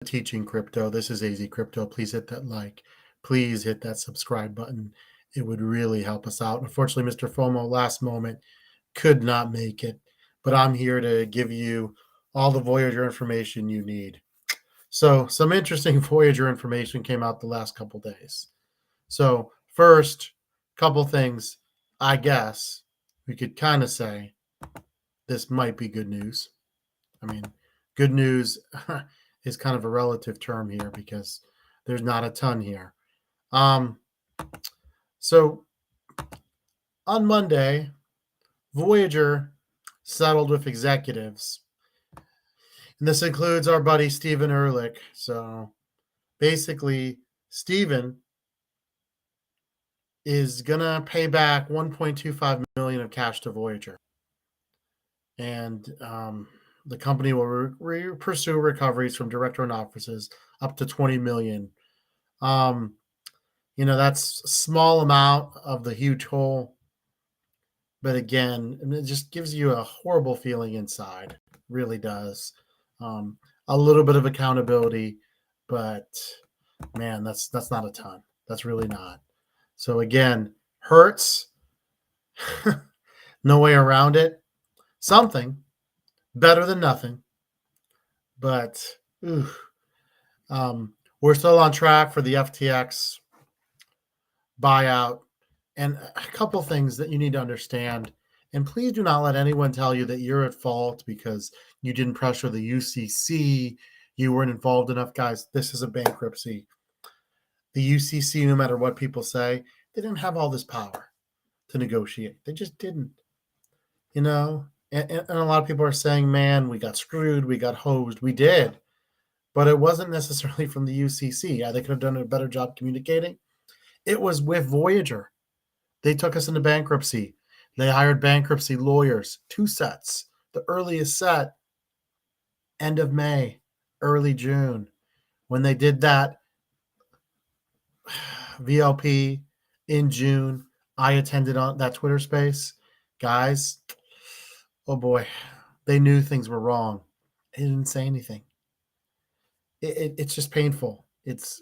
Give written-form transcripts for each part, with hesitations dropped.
Teaching Crypto. This is AZ Crypto. Please hit that like. Please hit that subscribe button. It would really help us out. Unfortunately, Mr. FOMO last moment could not make it, but I'm here to give you all the Voyager information you need. So some interesting Voyager information came out the last couple days. So first, couple things, I guess we could kind of say this might be good news. I mean, good news is kind of a relative term here because there's not a ton here. Um, so on Monday, Voyager settled with executives, and this includes our buddy Steven Ehrlich. So basically, Steven is gonna pay back 1.25 million of cash to Voyager, and the company will pursue recoveries from director-owned offices up to 20 million. That's a small amount of the huge hole, but again, it just gives you a horrible feeling inside. Really does. A little bit of accountability, but man, that's not a ton. That's really not. So again, hurts. No way around it. Something better than nothing, but we're still on track for the FTX buyout. And a couple things that you need to understand. And please do not let anyone tell you that you're at fault because you didn't pressure the UCC. You weren't involved enough. Guys, this is a bankruptcy. The UCC, no matter what people say, they didn't have all this power to negotiate. They just didn't. And a lot of people are saying, man, we got screwed. We got hosed. We did. But it wasn't necessarily from the UCC. Yeah, they could have done a better job communicating. It was with Voyager. They took us into bankruptcy. They hired bankruptcy lawyers, 2 sets. The earliest set, end of May, early June. When they did that, VLP in June, I attended on that Twitter space. Guys, oh boy, they knew things were wrong. They didn't say anything. It's just painful. It's,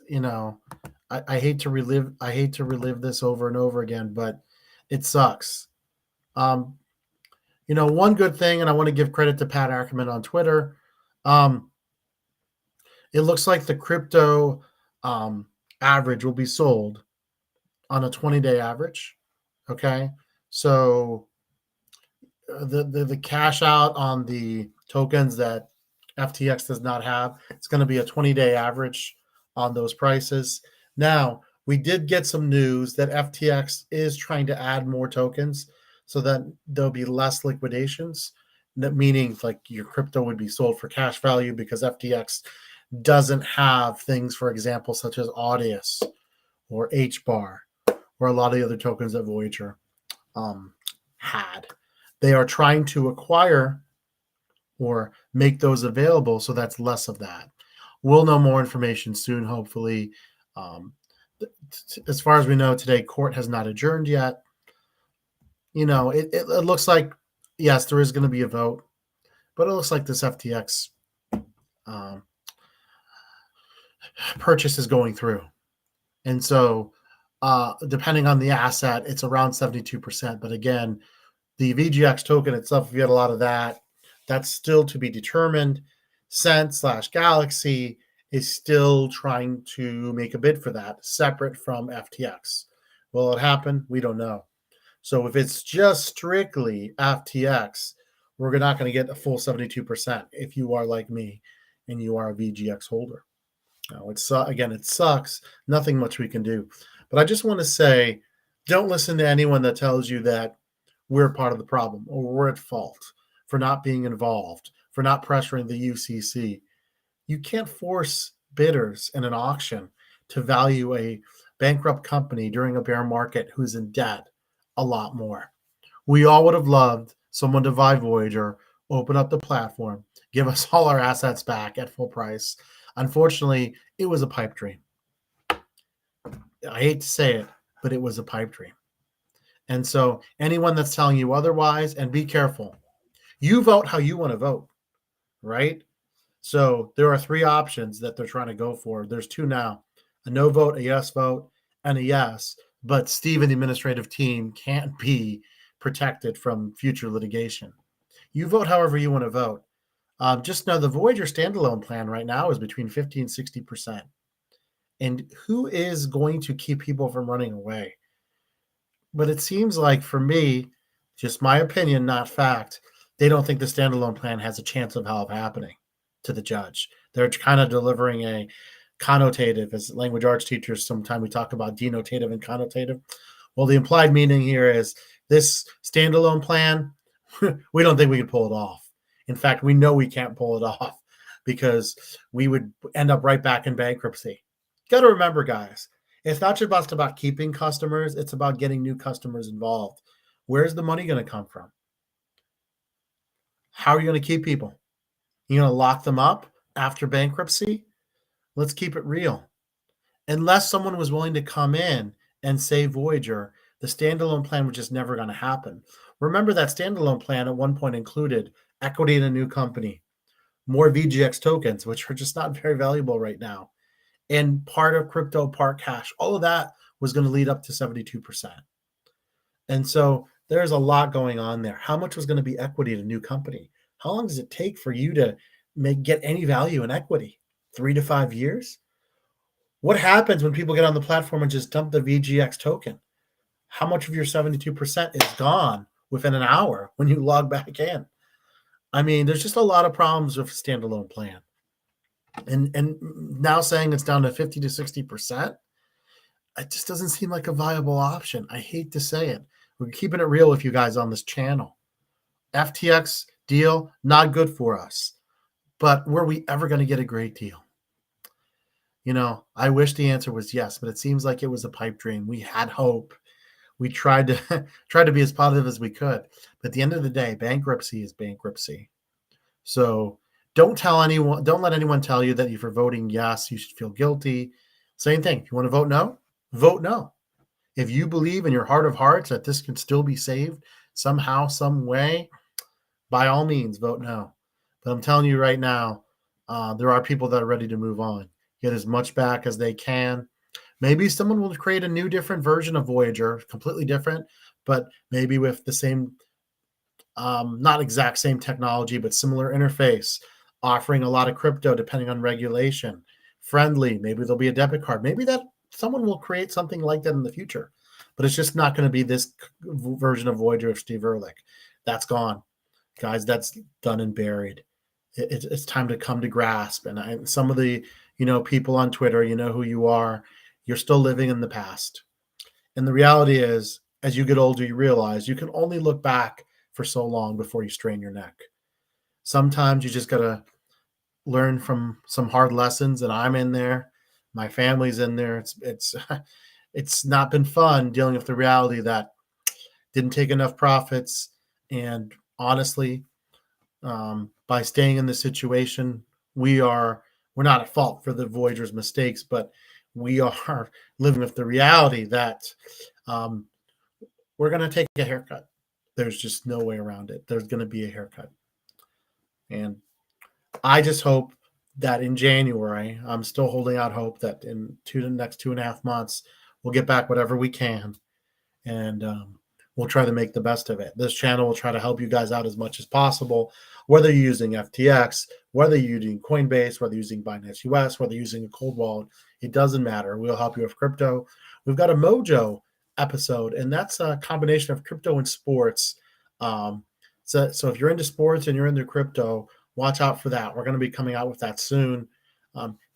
I hate to relive this over and over again, but it sucks. One good thing, and I want to give credit to Pat Ackerman on Twitter. It looks like the crypto average will be sold on a 20-day average. Okay, so the cash out on the tokens that FTX does not have, it's going to be a 20-day average on those prices. Now, we did get some news that FTX is trying to add more tokens so that there'll be less liquidations, meaning like your crypto would be sold for cash value because FTX doesn't have things, for example, such as Audius or HBAR or a lot of the other tokens that Voyager had. They are trying to acquire or make those available, so that's less of that. We'll know more information soon, hopefully. As far as we know today, court has not adjourned yet. It looks like, yes, there is going to be a vote, but it looks like this FTX purchase is going through. And so depending on the asset, it's around 72%. But again, the VGX token itself, if you had a lot of that, that's still to be determined. Cent/Galaxy is still trying to make a bid for that, separate from FTX. Will it happen? We don't know. So if it's just strictly FTX, we're not going to get a full 72% if you are like me and you are a VGX holder. Now, it sucks. Nothing much we can do. But I just want to say, don't listen to anyone that tells you that we're part of the problem or we're at fault for not being involved, for not pressuring the UCC. You can't force bidders in an auction to value a bankrupt company during a bear market who's in debt a lot more. We all would have loved someone to buy Voyager, open up the platform, give us all our assets back at full price. Unfortunately, it was a pipe dream. I hate to say it, but it was a pipe dream. And so anyone that's telling you otherwise, and be careful, you vote how you want to vote, right? So there are three options that they're trying to go for. There's two now: a no vote, a yes vote, and a yes. But Steve and the administrative team can't be protected from future litigation. You vote however you want to vote. Just know the Voyager standalone plan right now is between 50 and 60%. And who is going to keep people from running away? But it seems like, for me, just my opinion, not fact, they don't think the standalone plan has a chance of happening to the judge. They're kind of delivering a connotative, as language arts teachers, sometimes we talk about denotative and connotative. Well, the implied meaning here is this standalone plan, we don't think we can pull it off. In fact, we know we can't pull it off because we would end up right back in bankruptcy. Got to remember, guys, it's not just about keeping customers, it's about getting new customers involved. Where's the money going to come from? How are you going to keep people? You're going to lock them up after bankruptcy? Let's keep it real. Unless someone was willing to come in and save Voyager, the standalone plan was just never going to happen. Remember, that standalone plan at one point included equity in a new company, more VGX tokens, which are just not very valuable right now, and part of crypto, part cash. All of that was going to lead up to 72%. And so there's a lot going on there. How much was going to be equity in a new company? How long does it take for you to get any value in equity? 3 to 5 years? What happens when people get on the platform and just dump the VGX token? How much of your 72% is gone within an hour when you log back in? I mean, there's just a lot of problems with a standalone plan. And now saying it's down to 50 to 60%, it just doesn't seem like a viable option. I hate to say it. We're keeping it real with you guys on this channel. FTX deal, not good for us. But were we ever going to get a great deal? You know, I wish the answer was yes, but it seems like it was a pipe dream. We had hope. We tried to try to be as positive as we could. But at the end of the day, bankruptcy is bankruptcy. So don't let anyone tell you that if you're voting yes, you should feel guilty. Same thing. If you want to vote no, vote no. If you believe in your heart of hearts that this can still be saved somehow, some way, by all means, vote no. But I'm telling you right now, there are people that are ready to move on, get as much back as they can. Maybe someone will create a new, different version of Voyager, completely different, but maybe with the same, not exact same technology, but similar interface, offering a lot of crypto depending on regulation, friendly. Maybe there'll be a debit card. Maybe that someone will create something like that in the future, but it's just not going to be this version of Voyager of Steve Ehrlich. That's gone, guys. That's done and buried. It's time to come to grasp. And some of the people on Twitter, you know who you are. You're still living in the past. And the reality is, as you get older, you realize you can only look back for so long before you strain your neck. Sometimes you just got to learn from some hard lessons, and I'm in there. My family's in there. It's not been fun dealing with the reality that didn't take enough profits. And honestly, by staying in this situation, we're not at fault for the Voyager's mistakes, but we are living with the reality that we're going to take a haircut. There's just no way around it. There's going to be a haircut. And I just hope that in January, I'm still holding out hope that in the next 2.5 months, we'll get back whatever we can. And we'll try to make the best of it. This channel will try to help you guys out as much as possible, whether you're using FTX, whether you're using Coinbase, whether you're using Binance US, whether you're using a cold wallet. It doesn't matter. We'll help you with crypto. We've got a Mojo episode, and that's a combination of crypto and sports. So if you're into sports and you're into crypto, watch out for that. We're going to be coming out with that soon.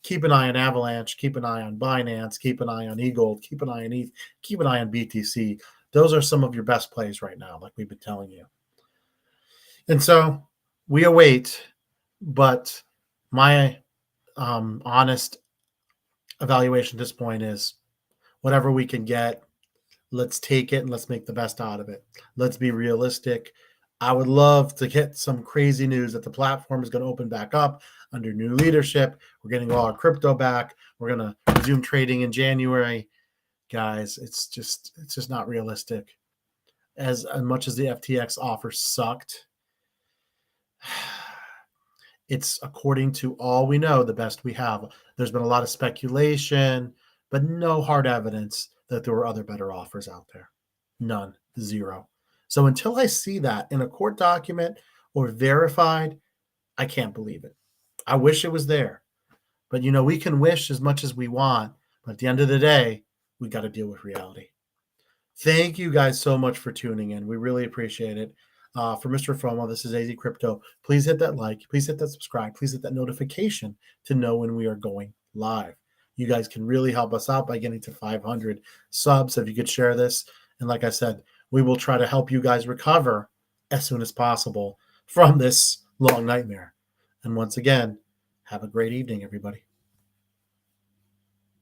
Keep an eye on Avalanche. Keep an eye on Binance. Keep an eye on eGold. Keep an eye on ETH. Keep an eye on BTC. Those are some of your best plays right now, like we've been telling you. And so we await, but my honest evaluation at this point is whatever we can get, let's take it and let's make the best out of it. Let's be realistic. I would love to get some crazy news that the platform is going to open back up under new leadership. We're getting all our crypto back. We're going to resume trading in January. Guys, it's just not realistic. As much as the FTX offer sucked, It's according to all we know, the best we have. There's been a lot of speculation, but no hard evidence that there were other better offers out there. None, zero. So until I see that in a court document or verified, I can't believe it. I wish it was there. But we can wish as much as we want, but at the end of the day, we got to deal with reality. Thank you guys so much for tuning in. We really appreciate it. For Mr. FOMO, this is AZ Crypto. Please hit that like. Please hit that subscribe. Please hit that notification to know when we are going live. You guys can really help us out by getting to 500 subs if you could share this. And like I said, we will try to help you guys recover as soon as possible from this long nightmare. And once again, have a great evening, everybody.